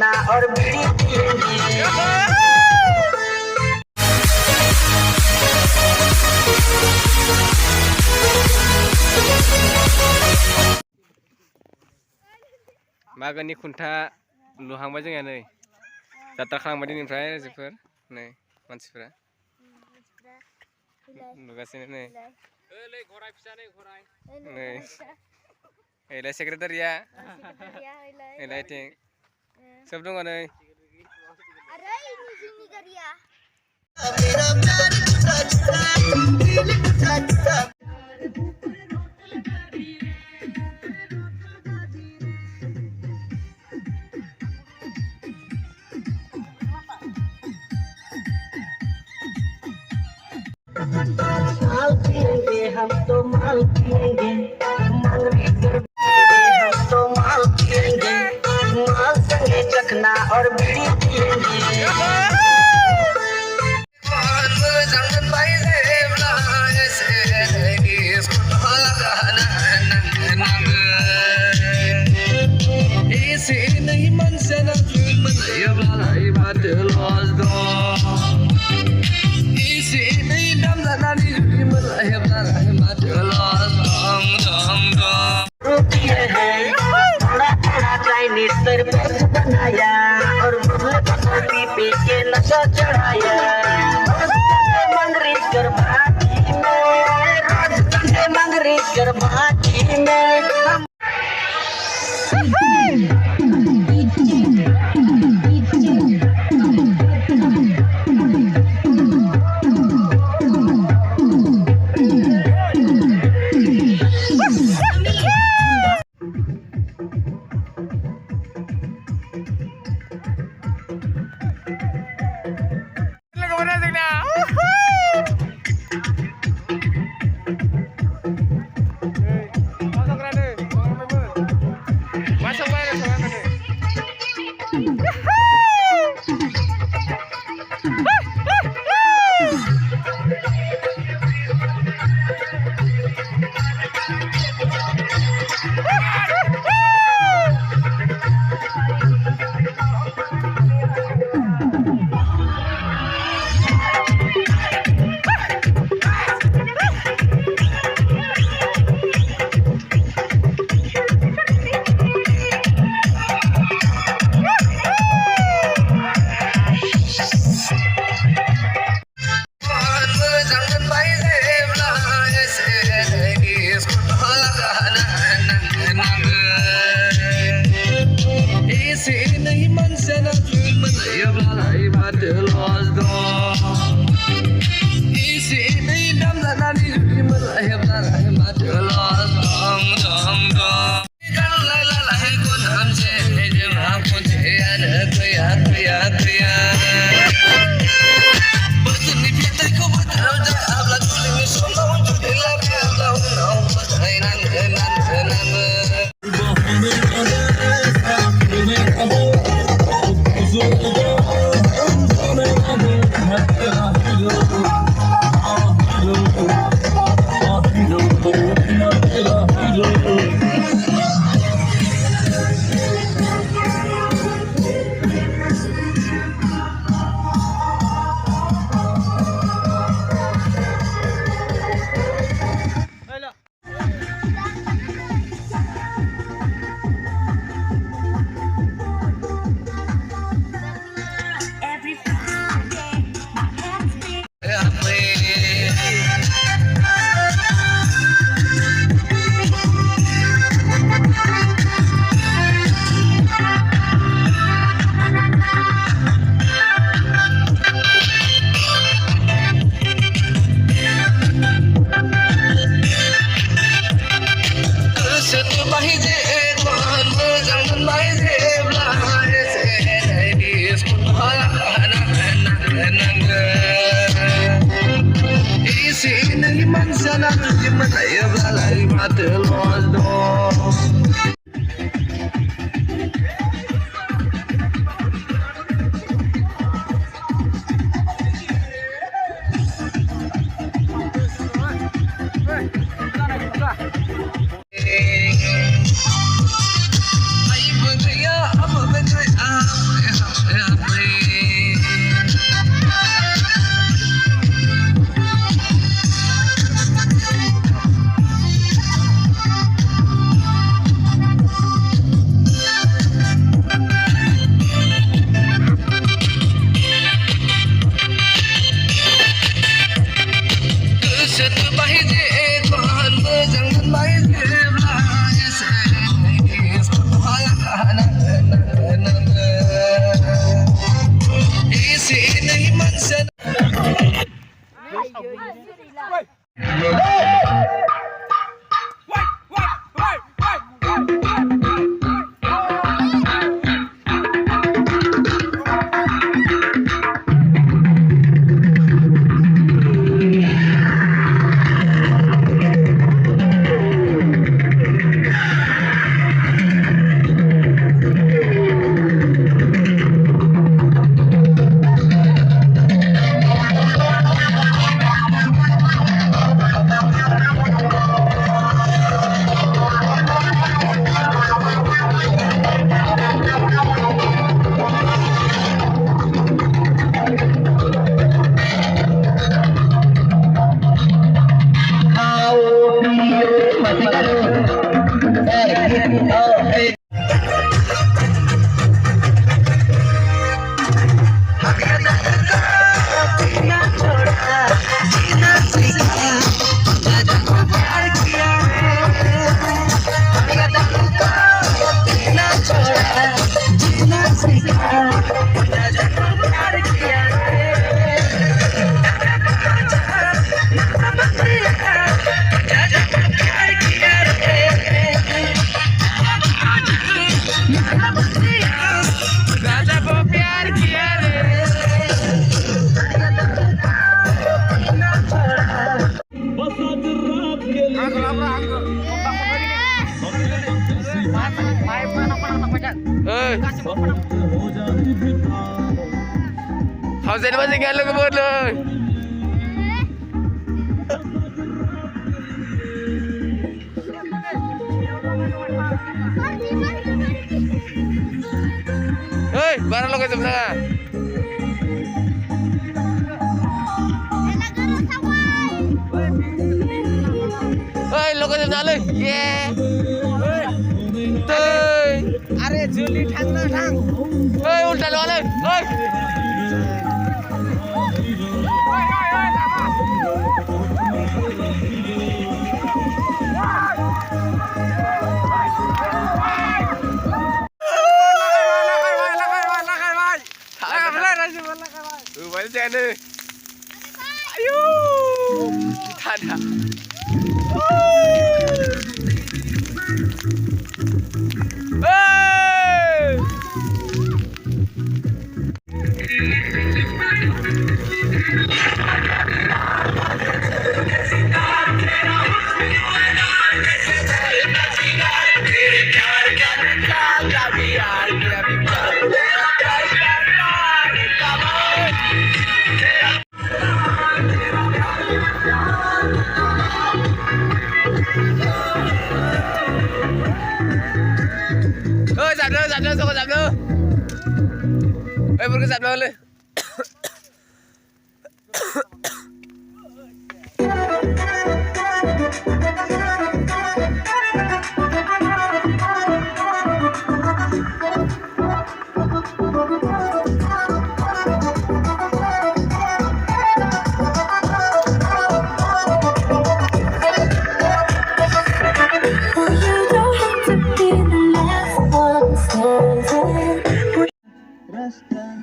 चखना और बीड़ी पिएंगे। मागोनि खुन्था लुहांबाय जोंहा नै जात्रा खालामबाय दिनैनिफ्राय रायजोफोर नै मानसिफ्रा नुगासिनो नै नै एलाय सेक्रेटारिया एलाय थिं सोब दङ नै माल पिएंगे हम तो माल पिएंगे, हम तो माल पिएंगे, माल संगे चखना और बीड़ी पिएंगे। चाइनीज तरबूज बनाया और पी के नशा चढ़ाया। मंगरी कर भागी में रोज मंगरी कर भागी में सीखा ना जाने प्यार किया रे ना जाने प्यार किया रे राजा को प्यार किया रे Không sẽ bắt anh luôn cái bớt rồi. Ơi, barang lo ke sebelah. Ơi, lo ke sebelah le. Yeah. Tơi. अरे जुली ठाङ न ठाङ Ơi, ulta lo le. Ơi. Vậy chơi đi. Ayo. Thật à? Ê! Giảm nữa, sao còn giảm nữa? Ê, vẫn cứ giảm nữa lên. Rasta